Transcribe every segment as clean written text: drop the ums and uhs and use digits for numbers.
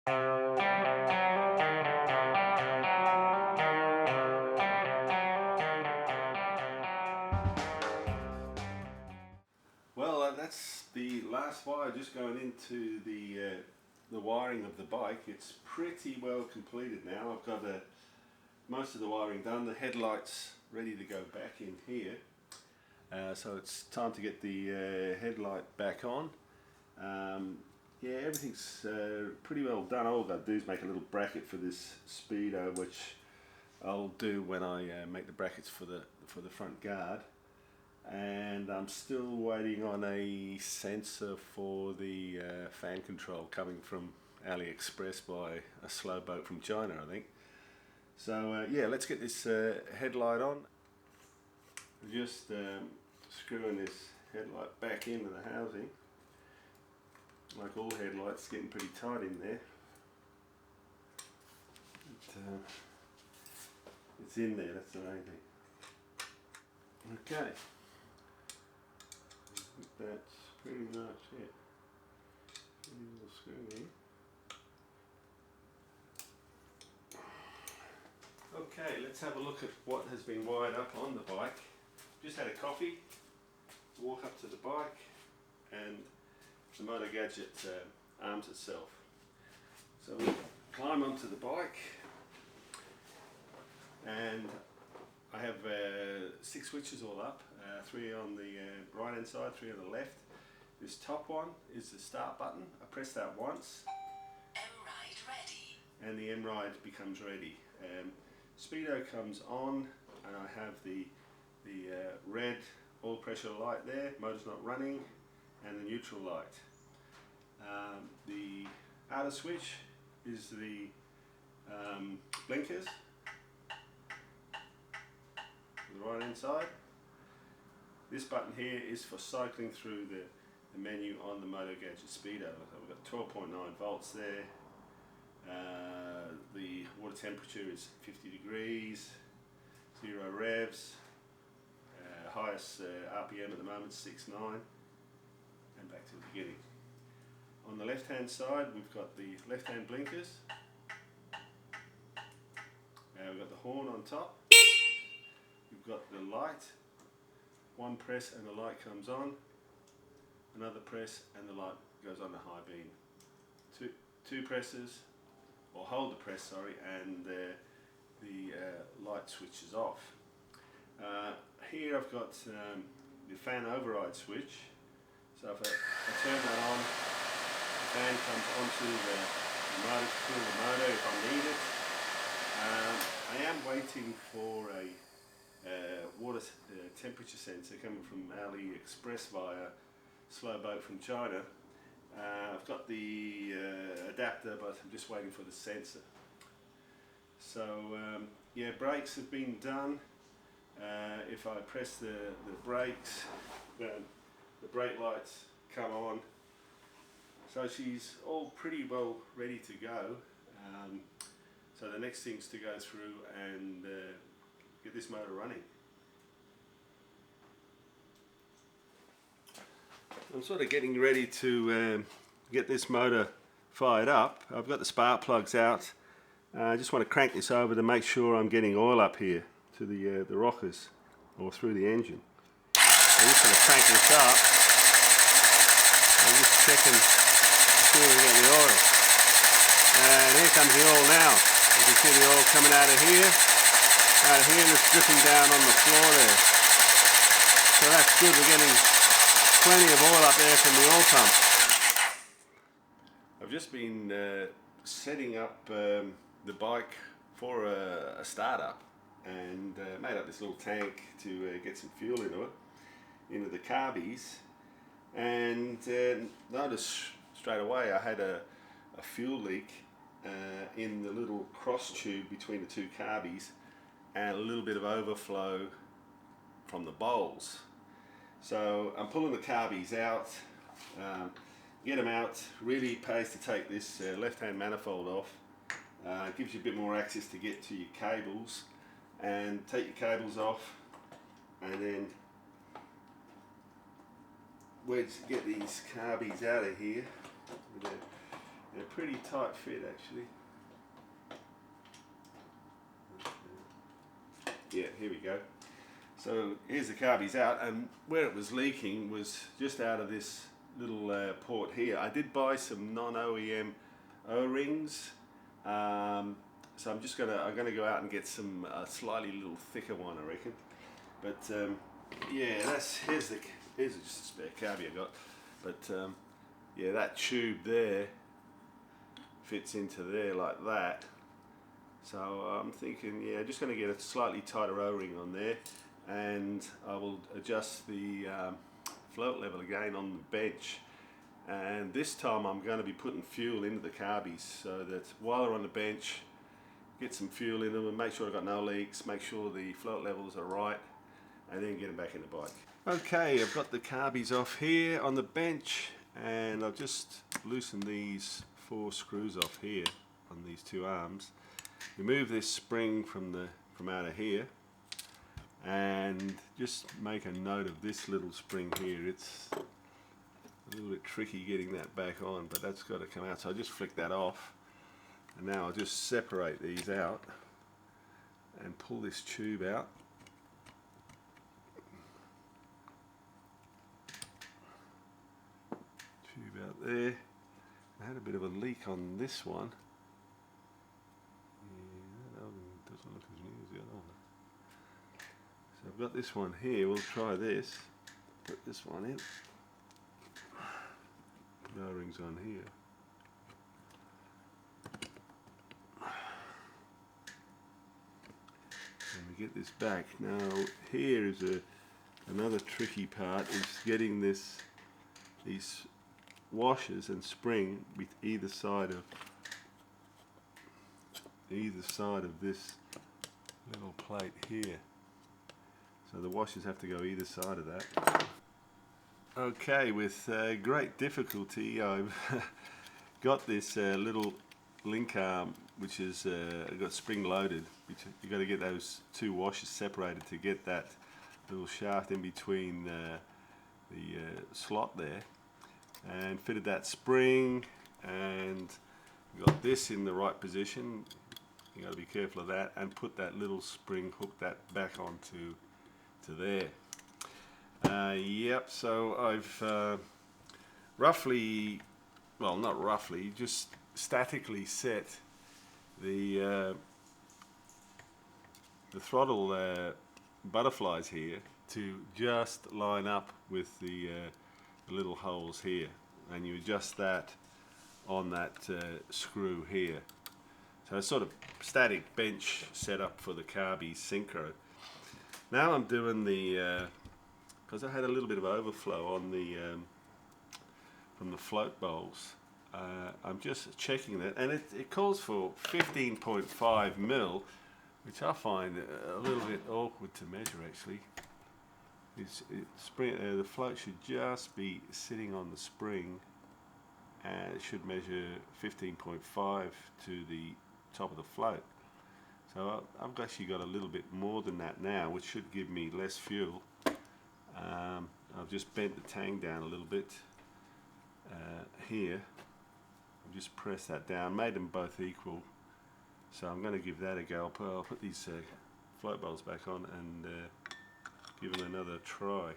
Well, that's the last wire just going into the wiring of the bike. It's pretty well completed now. I've got most of the wiring done. The headlights ready to go back in here. So it's time to get the headlight back on. Yeah, everything's pretty well done. All I've got to do is make a little bracket for this speedo, which I'll do when I make the brackets for the front guard. And I'm still waiting on a sensor for the fan control coming from AliExpress by a slow boat from China, I think. So yeah, let's get this headlight on. Just screwing this headlight back into the housing. Like all headlights, getting pretty tight in there. It's in there, that's the main thing. Okay. That's pretty much it. Little screw here. Okay, let's have a look at what has been wired up on the bike. Just had a coffee, walk up to the bike, and the motor gadget arms itself. So we climb onto the bike, and I have 6 switches all up, 3 on the right hand side, 3 on the left. This top one is the start button. I press that once, M-Ride ready, and the M-Ride becomes ready. Speedo comes on, and I have the red oil pressure light there, motor's not running, and the neutral light. The outer switch is the blinkers, the right hand side. This button here is for cycling through the menu on the Moto Gadget Speedo. We've got 12.9 volts there. The water temperature is 50 degrees, 0 revs, highest RPM at the moment is 6.9, and back to the beginning. On the left hand side we've got the left hand blinkers, we've got the horn on top, we've got the light. One press and the light comes on, another press and the light goes on to high beam. Two presses, or hold the press, sorry, and the light switches off. Here I've got the fan override switch, so if I turn that on, the fan comes onto the motor to cool the motor if I need it. I am waiting for a water temperature sensor coming from AliExpress via slow boat from China. I've got the adapter, but I'm just waiting for the sensor. So yeah, brakes have been done. If I press the brakes, the brake lights come on. So she's all pretty well ready to go. So the next thing's to go through and get this motor running. I'm sort of getting ready to get this motor fired up. I've got the spark plugs out. I just want to crank this over to make sure I'm getting oil up here to the rockers or through the engine. I'm just going to crank this up. I'm just checking to see if we get the oil. And here comes the oil now. You can see the oil coming out of here, and it's dripping down on the floor there. So that's good. We're getting plenty of oil up there from the oil pump. I've just been setting up the bike for a startup, and made up this little tank to get some fuel into the carbies, and noticed straight away I had a fuel leak in the little cross tube between the 2 carbies, and a little bit of overflow from the bowls. So I'm pulling the carbies out. Get them out, really pays to take this left hand manifold off. It gives you a bit more access to get to your cables, and take your cables off, and then get these carbies out of here with They're pretty tight fit actually. Yeah, here we go. So here's the carbies out, and where it was leaking was just out of this little port here. I did buy some non-OEM O-rings, so I'm gonna go out and get some slightly little thicker one, I reckon. But yeah, here's just a spare carby I got. But yeah, that tube there fits into there like that. So I'm thinking, yeah, just going to get a slightly tighter O-ring on there, and I will adjust the float level again on the bench. And this time I'm going to be putting fuel into the carbies, so that while they're on the bench, get some fuel in them and make sure I've got no leaks, make sure the float levels are right, and then get them back in the bike. Okay, I've got the carbies off here on the bench, and I've just loosened these 4 screws off here on these 2 arms. Remove this spring from out of here, and just make a note of this little spring here. It's a little bit tricky getting that back on, but that's got to come out. So I just flick that off, and now I'll just separate these out and pull this tube out. Tube out there. I had a bit of a leak on this one. Doesn't look as new as the other one. So I've got this one here. We'll try this. Put this one in. No rings on here. And we get this back. Now here is another tricky part, is getting these washers and spring with either side of this little plate here. So the washers have to go either side of that. Okay, with great difficulty I've got this little link arm, which is got spring loaded. You've got to get those 2 washers separated to get that little shaft in between the slot there, and fitted that spring, and got this in the right position. You got to be careful of that, and put that little spring, hook that back onto there. Yep, so I've roughly, well, not roughly, just statically set the throttle butterflies here to just line up with the little holes here, and you adjust that on that screw here. So it's sort of static bench setup for the carby synchro. Now I'm doing the, because I had a little bit of overflow on the from the float bowls, I'm just checking that, and it calls for 15.5 mil, which I find a little bit awkward to measure actually. The float should just be sitting on the spring, and it should measure 15.5 to the top of the float. So I've actually got a little bit more than that now, which should give me less fuel. I've just bent the tang down a little bit here. I've just pressed that down, made them both equal. So I'm going to give that a go. I'll put these float bowls back on and give them another try.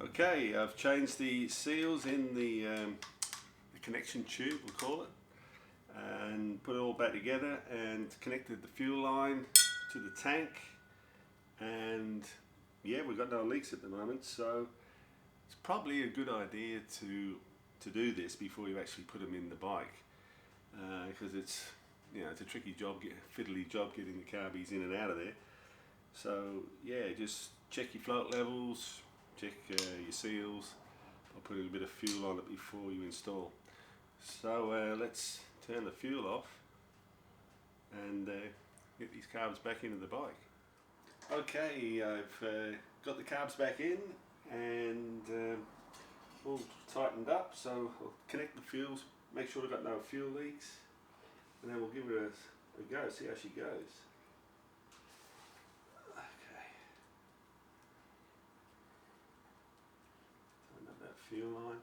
Okay, I've changed the seals in the connection tube, we'll call it, and put it all back together, and connected the fuel line to the tank, and yeah, we've got no leaks at the moment, so it's probably a good idea to do this before you actually put them in the bike, because it's a tricky job, fiddly job getting the carbies in and out of there. So yeah, just check your float levels, check your seals. I'll put a little bit of fuel on it before you install. So let's turn the fuel off and get these carbs back into the bike. Okay, I've got the carbs back in and all tightened up, so I'll connect the fuels, make sure we've got no fuel leaks, and then we'll give her a go, see how she goes. Okay. Tighten up that fuel line.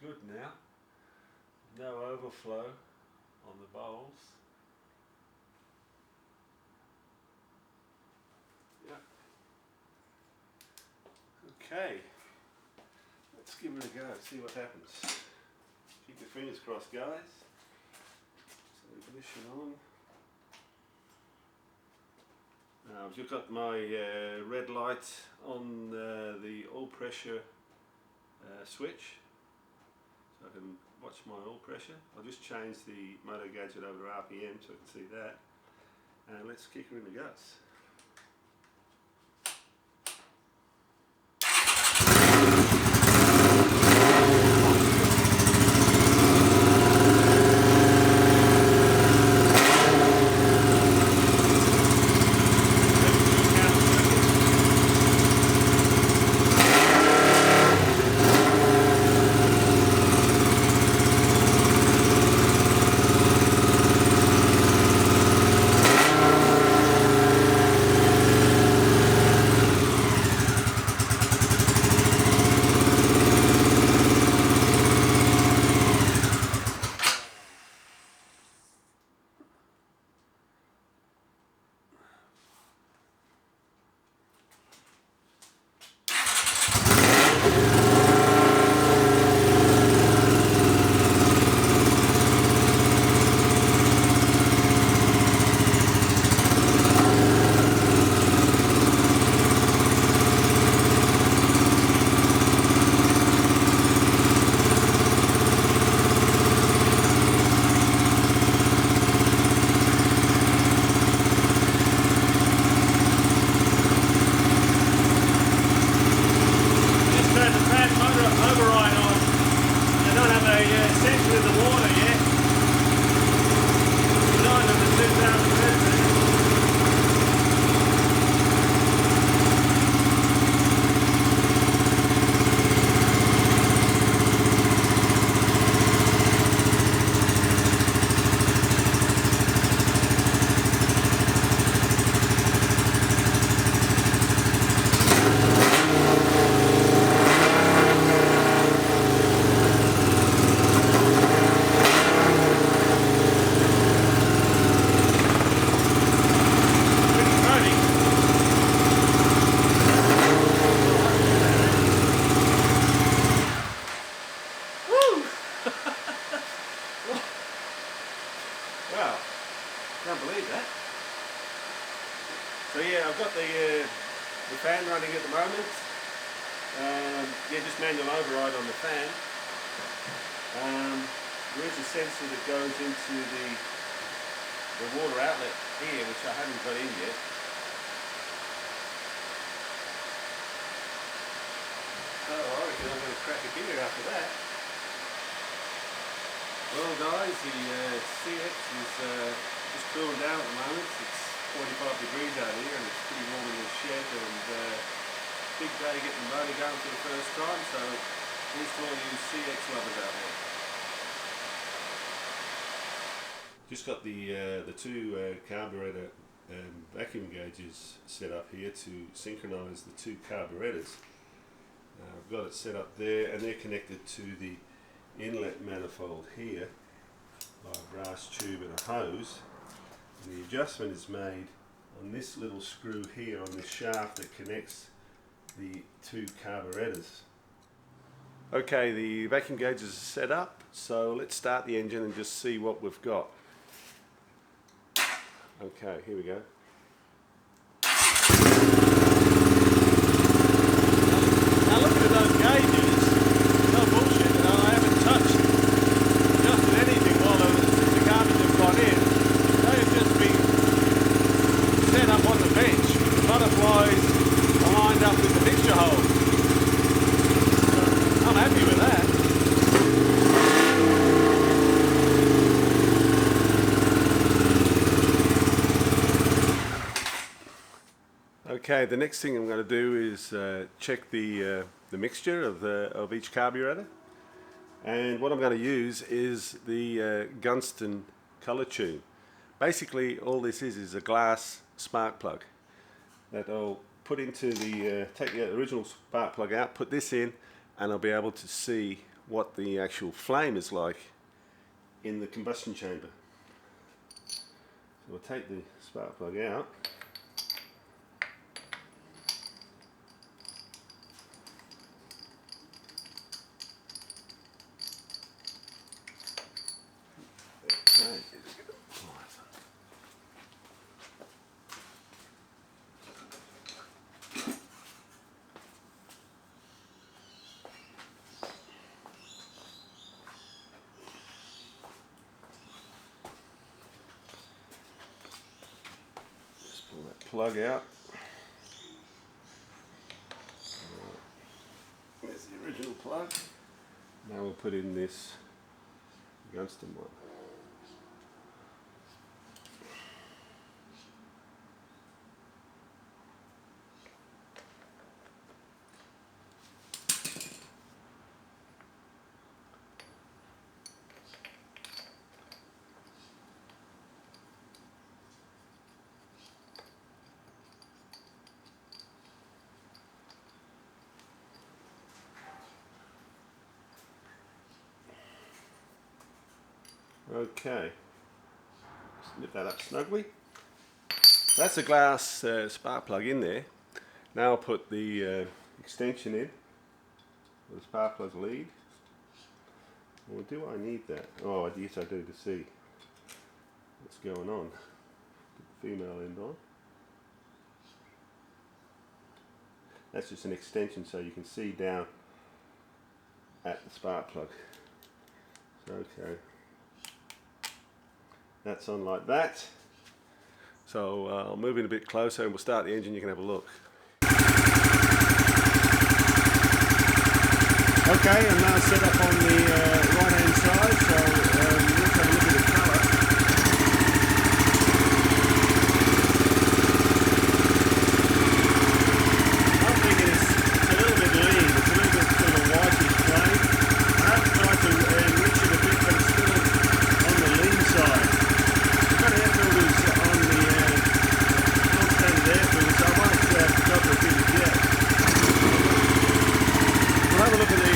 good now. No overflow on the bowls. Yeah. Okay. Let's give it a go, see what happens. Keep your fingers crossed, guys. So ignition on. Now I've just got my red light on the oil pressure switch, so I can watch my oil pressure. I'll just change the motor gadget over to RPM so I can see that. And let's kick her in the guts. Wow, can't believe that. So yeah, I've got the fan running at the moment. Yeah, just manual override on the fan. There is a sensor that goes into the water outlet here, which I haven't got in yet. So I reckon I'm going to crack a beer after that. Well guys, the CX is just cooling down at the moment. It's 45 degrees out here and it's pretty warm in the shed, and big day getting the motor going for the first time, so here's to all you CX lovers out there. Just got the two carburetor vacuum gauges set up here to synchronize the two carburetors. I've got it set up there, and they're connected to the inlet manifold here by a brass tube and a hose, and the adjustment is made on this little screw here on this shaft that connects the two carburetors. Okay, the vacuum gauges are set up, so let's start the engine and just see what we've got. Okay, here we go. Now look at those gauges. No bullshit, I haven't touched adjusted anything since the garbage have gone in. They have just been set up on the bench. The butterflies are lined up with the mixture hole. So I'm happy with that. Okay, the next thing I'm going to do is check the mixture of each carburetor, and what I'm going to use is the Gunston colour tune. Basically all this is a glass spark plug that I'll put into the, take the original spark plug out, put this in, and I'll be able to see what the actual flame is like in the combustion chamber. So we'll take the spark plug out. Okay. Pull that plug out. There's the original plug. Now we'll put in this Gunston one. Okay, snip that up snugly. That's a glass spark plug in there. Now I'll put the extension in, the spark plug lead. Well, do I need that? Oh, yes I do, to see what's going on. Put the female end on. That's just an extension so you can see down at the spark plug. Okay. That's on like that. So I'll move in a bit closer and we'll start the engine. You can have a look. Okay, I'm now set up on the right hand side, so let's have a look at the colour. I'm thinking it's a little bit lean, it's a little bit sort of whitish flame. I have tried to enrich it a bit, but it's still on the lean side. The air filters on the non-standard air filters, so I won't go for a big jet. We'll have a look at the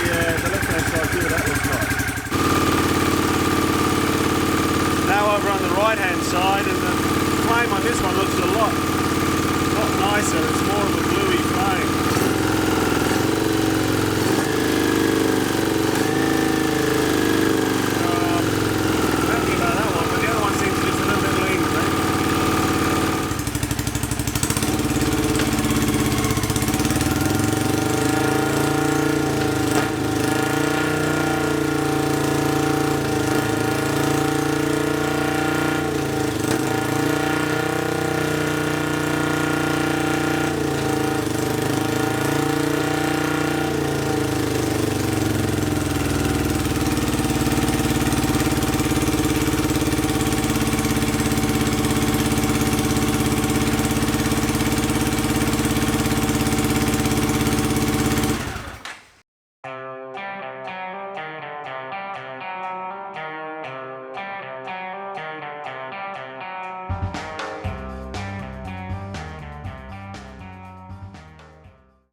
left-hand side, see what that looks like. Now over on the right-hand side, and the flame on this one looks a lot nicer. It's more of a bluey flame.